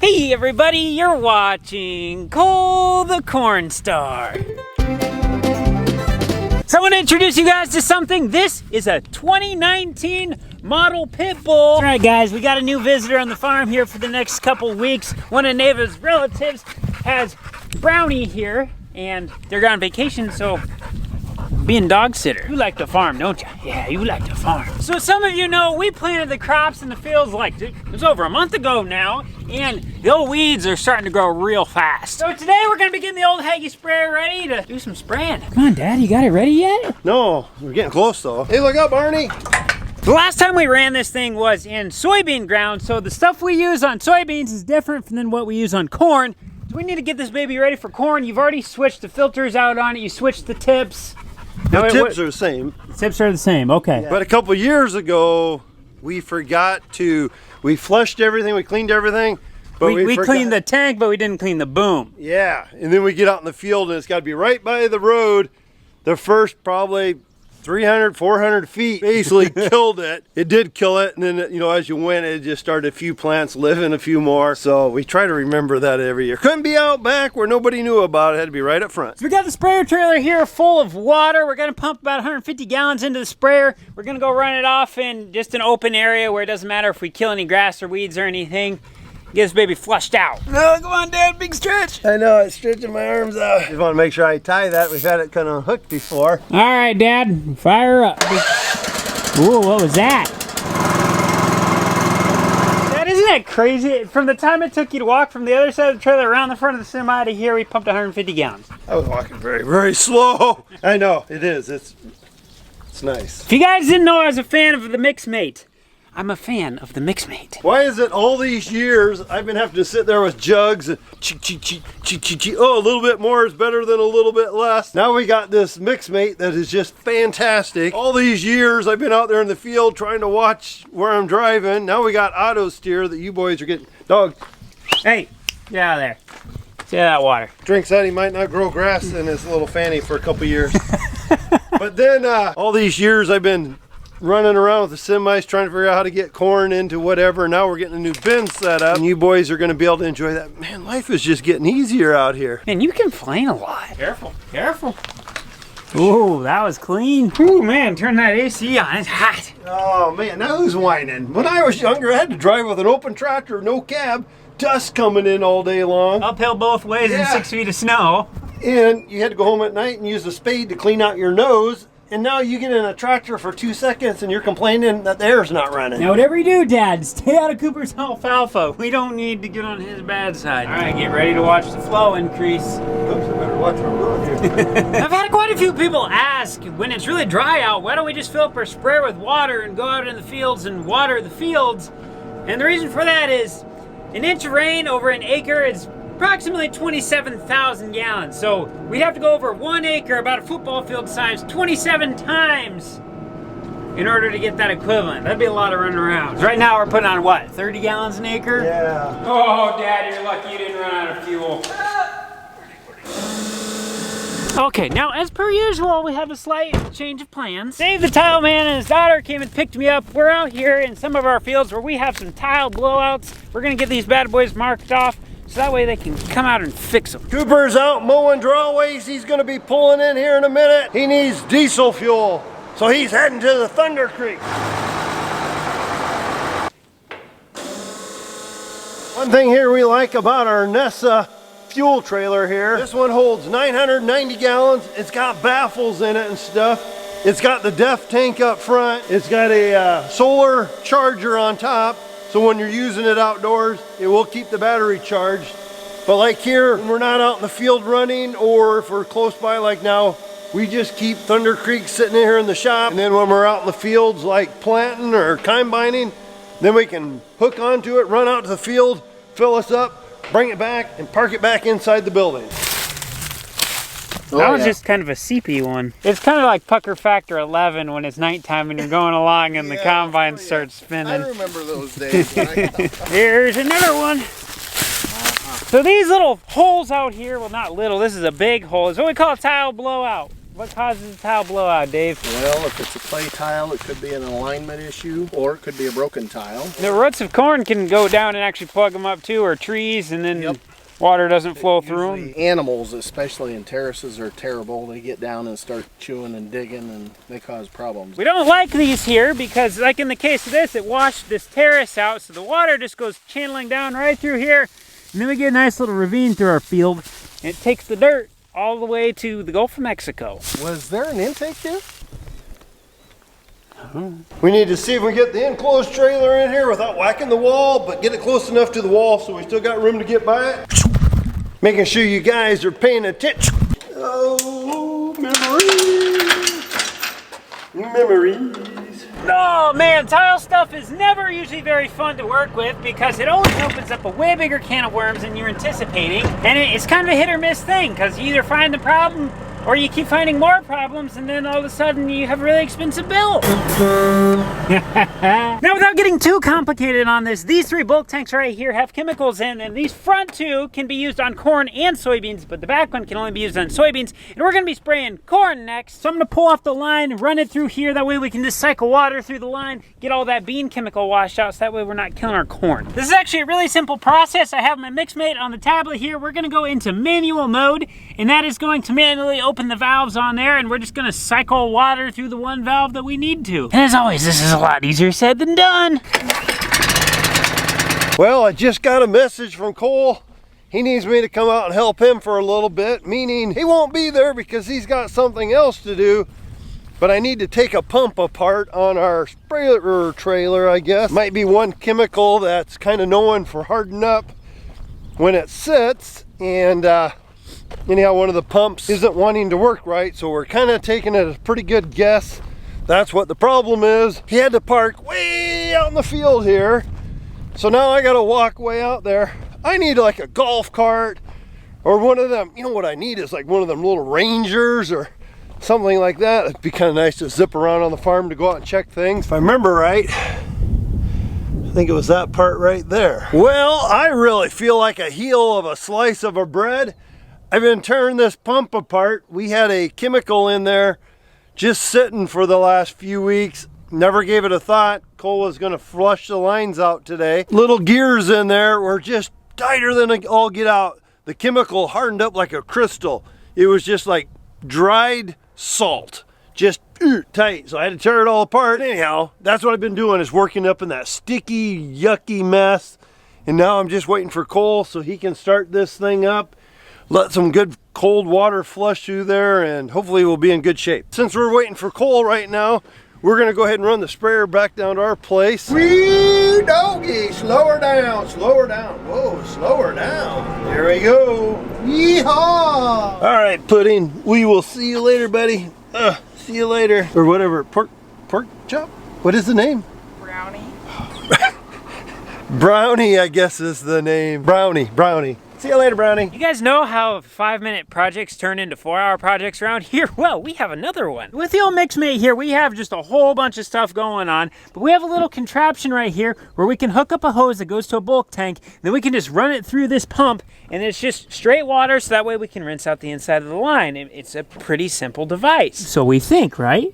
Hey everybody, you're watching Cole the Cornstar. So I want to introduce you guys to something. This is a 2019 model pit bull. All right guys, we got a new visitor on the farm here for the next couple weeks. One of Neva's relatives has Brownie here and they're on vacation, so being dog sitter. You like to farm, don't you? Yeah, you like to farm. So some of you know we planted the crops in the fields like it was over a month ago now, and the old weeds are starting to grow real fast. So today we're gonna be getting the old Haggy sprayer ready to do some spraying. Come on, Dad, you got it ready yet? No, we're getting close though. Hey, look up, Barney. The last time we ran this thing was in soybean ground, so the stuff we use on soybeans is different than what we use on corn. So we need to get this baby ready for corn. You've already switched the filters out on it, you switched the tips. The tips are the same. The tips are the same, okay. Yeah. But a couple years ago, we flushed everything, we cleaned everything. But we cleaned the tank, but we didn't clean the boom. Yeah, and then we get out in the field and it's got to be right by the road. The first probably 300, 400 feet basically killed it. It did kill it, and then, you know, as you went, it just started a few plants living, a few more. So we try to remember that every year. Couldn't be out back where nobody knew about it. Had to be right up front. So we got the sprayer trailer here full of water. We're gonna pump about 150 gallons into the sprayer. We're gonna go run it off in just an open area where it doesn't matter if we kill any grass or weeds or anything. Get this baby flushed out. No, come on, Dad, big stretch. I know, it's stretching my arms out. Just want to make sure I tie that. We've had it kind of hooked before. All right, Dad, fire up. Ooh, what was that? Dad, isn't that crazy? From the time it took you to walk from the other side of the trailer around the front of the semi to here, we pumped 150 gallons. I was walking very, very slow. I know, it is. It's nice. If you guys didn't know I was a fan of the Mixmate, I'm a fan of the Mixmate. Why is it all these years I've been having to sit there with jugs and oh, a little bit more is better than a little bit less. Now we got this Mixmate that is just fantastic. All these years I've been out there in the field trying to watch where I'm driving. Now we got auto steer that you boys are getting. Dog. Hey, get out of there. See that water. Drinks that, he might not grow grass in his little fanny for a couple years. But then all these years I've been running around with the semis trying to figure out how to get corn into whatever. Now we're getting a new bin set up and you boys are going to be able to enjoy that. Man, life is just getting easier out here. Man, you complain a lot. Careful, careful. Ooh, that was clean. Ooh, man, turn that AC on, it's hot. Oh man, now who's whining? When I was younger, I had to drive with an open tractor, no cab, dust coming in all day long. Uphill both ways in 6 feet of snow. And you had to go home at night and use a spade to clean out your nose. And now you get in a tractor for 2 seconds and you're complaining that the air's not running. Now whatever you do, Dad, stay out of Cooper's alfalfa. We don't need to get on his bad side. All right, get ready to watch the flow increase. Oops, I better watch what I'm doing here. I've had quite a few people ask, when it's really dry out, why don't we just fill up our sprayer with water and go out in the fields and water the fields? And the reason for that is, an inch of rain over an acre is approximately 27,000 gallons. So we'd have to go over 1 acre, about a football field size, 27 times in order to get that equivalent. That'd be a lot of running around. Right now we're putting on what, 30 gallons an acre? Yeah. Oh, Dad, you're lucky you didn't run out of fuel. Okay, now as per usual, we have a slight change of plans. Dave the tile man and his daughter came and picked me up. We're out here in some of our fields where we have some tile blowouts. We're gonna get these bad boys marked off, so that way they can come out and fix them. Cooper's out mowing drawaways. He's going to be pulling in here in a minute. He needs diesel fuel, so he's heading to the Thunder Creek. One thing here we like about our Nessa fuel trailer here, this one holds 990 gallons. It's got baffles in it and stuff. It's got the DEF tank up front. It's got a solar charger on top. So when you're using it outdoors, it will keep the battery charged. But like here, when we're not out in the field running, or if we're close by like now, we just keep Thunder Creek sitting in here in the shop. And then when we're out in the fields like planting or combining, then we can hook onto it, run out to the field, fill us up, bring it back, and park it back inside the building. That was just kind of a seepy one. It's kind of like pucker factor 11 when it's nighttime and you're going along and the combine starts spinning. I remember those days. Here's another one. So these little holes out here, well not little, this is a big hole. It's what we call a tile blowout. What causes a tile blowout, Dave? Well, if it's a clay tile, it could be an alignment issue, or it could be a broken tile. The roots of corn can go down and actually plug them up too, or trees, and then water doesn't flow through them. Animals, especially in terraces, are terrible. They get down and start chewing and digging, and they cause problems. We don't like these here because, like in the case of this, it washed this terrace out, so the water just goes channeling down right through here, and then we get a nice little ravine through our field, and it takes the dirt all the way to the Gulf of Mexico. Was there an intake there? We need to see if we get the enclosed trailer in here without whacking the wall, but get it close enough to the wall so we still got room to get by it. Making sure you guys are paying attention. Oh, memories. Oh man, tile stuff is never usually very fun to work with because it always opens up a way bigger can of worms than you're anticipating. And it's kind of a hit or miss thing because you either find the problem or you keep finding more problems and then all of a sudden you have a really expensive bill. Now without getting too complicated on this, these 3 bulk tanks right here have chemicals in, and these front 2 can be used on corn and soybeans, but the back one can only be used on soybeans, and we're gonna be spraying corn next. So I'm gonna pull off the line, run it through here, that way we can just cycle water through the line, get all that bean chemical washed out, so that way we're not killing our corn. This is actually a really simple process. I have my mixmate on the tablet here. We're gonna go into manual mode, and that is going to manually open the valves on there, and we're just gonna cycle water through the one valve that we need to. And as always, this is a lot easier said than done. Well, I just got a message from Cole. He needs me to come out and help him for a little bit, meaning he won't be there because he's got something else to do. But I need to take a pump apart on our sprayer trailer, I guess. Might be one chemical that's kind of known for hardening up when it sits, and anyhow, one of the pumps isn't wanting to work right, so we're kind of taking it a pretty good guess. That's what the problem is. He had to park way out in the field here, so now I gotta walk way out there. I need like a golf cart or one of them. You know what I need is like one of them little Rangers or something like that. It'd be kind of nice to zip around on the farm to go out and check things. If I remember right, I think it was that part right there. Well, I really feel like a heel of a slice of a bread. I've been tearing this pump apart. We had a chemical in there just sitting for the last few weeks. Never gave it a thought. Cole was gonna flush the lines out today. Little gears in there were just tighter than all get out. The chemical hardened up like a crystal. It was just like dried salt, just tight. So I had to tear it all apart. Anyhow, that's what I've been doing, is working up in that sticky, yucky mess. And now I'm just waiting for Cole so he can start this thing up. Let some good cold water flush through there, and hopefully we'll be in good shape. Since we're waiting for Cole right now, we're gonna go ahead and run the sprayer back down to our place. Wee doggy, slow her down, slow her down. Whoa, slow her down. There we go. Yeehaw! All right, Pudding, we will see you later, buddy. See you later. Or whatever, pork chop? What is the name? Brownie. Brownie, I guess is the name. Brownie. See you later, Brownie. You guys know how 5-minute projects turn into 4-hour projects around here? Well, we have another one. With the old mixmate here, we have just a whole bunch of stuff going on, but we have a little contraption right here where we can hook up a hose that goes to a bulk tank, then we can just run it through this pump, and it's just straight water, so that way we can rinse out the inside of the line. It's a pretty simple device. So we think, right?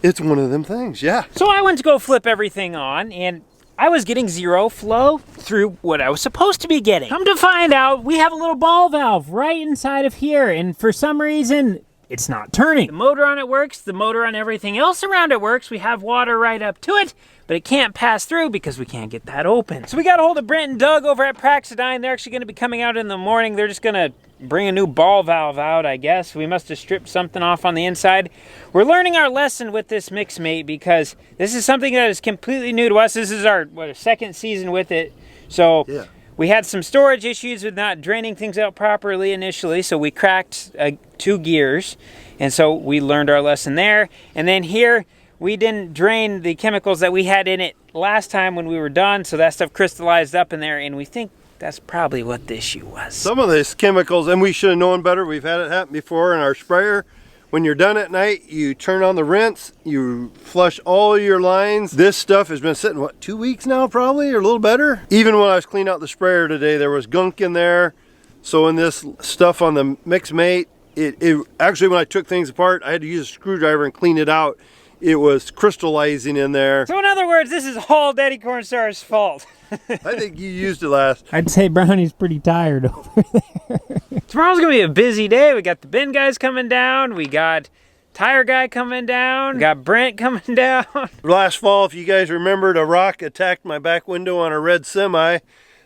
It's one of them things, yeah. So I went to go flip everything on, and I was getting zero flow through what I was supposed to be getting. Come to find out, we have a little ball valve right inside of here, and for some reason, it's not turning. The motor on it works, the motor on everything else around it works. We have water right up to it, but it can't pass through because we can't get that open. So we got a hold of Brent and Doug over at Praxidine. They're actually gonna be coming out in the morning. They're just gonna bring a new ball valve out, I guess. We must have stripped something off on the inside. We're learning our lesson with this mixmate because this is something that is completely new to us. This is our second season with it. So yeah. We had some storage issues with not draining things out properly initially, so we cracked 2 gears, and so we learned our lesson there. And then here, we didn't drain the chemicals that we had in it last time when we were done, so that stuff crystallized up in there, and we think that's probably what the issue was. Some of these chemicals, and we should have known better, we've had it happen before in our sprayer. When you're done at night, you turn on the rinse, you flush all your lines. This stuff has been sitting, what, 2 weeks now probably, or a little better? Even when I was cleaning out the sprayer today, there was gunk in there. So in this stuff on the mixmate, it actually, when I took things apart, I had to use a screwdriver and clean it out. It was crystallizing in there. So in other words, this is all Daddy Cornstar's fault. I think you used it last. I'd say Brownie's pretty tired over there. Tomorrow's gonna be a busy day. We got the bin guys coming down. We got tire guy coming down. We got Brent coming down. Last fall, if you guys remembered, a rock attacked my back window on a red semi.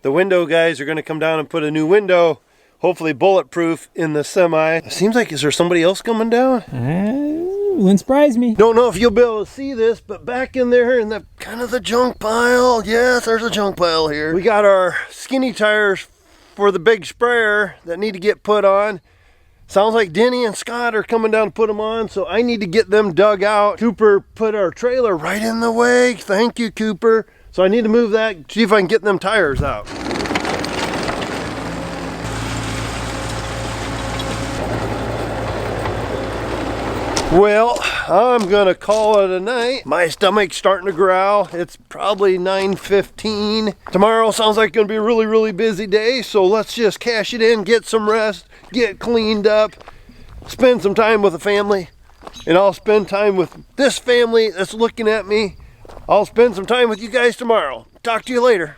The window guys are gonna come down and put a new window, hopefully bulletproof, in the semi. It seems like, is there somebody else coming down? Wouldn't surprise me. Don't know if you'll be able to see this, but back in there in the kind of the junk pile, yes, there's a junk pile here. We got our skinny tires for the big sprayer that need to get put on. Sounds like Denny and Scott are coming down to put them on, so I need to get them dug out. Cooper put our trailer right in the way. Thank you, Cooper. So I need to move that, see if I can get them tires out. Well, I'm gonna call it a night. My stomach's starting to growl. It's probably 9:15. Tomorrow sounds like it's gonna be a really, really busy day, so let's just cash it in, get some rest, get cleaned up, spend some time with the family, and I'll spend time with this family that's looking at me. I'll spend some time with you guys tomorrow. Talk to you later.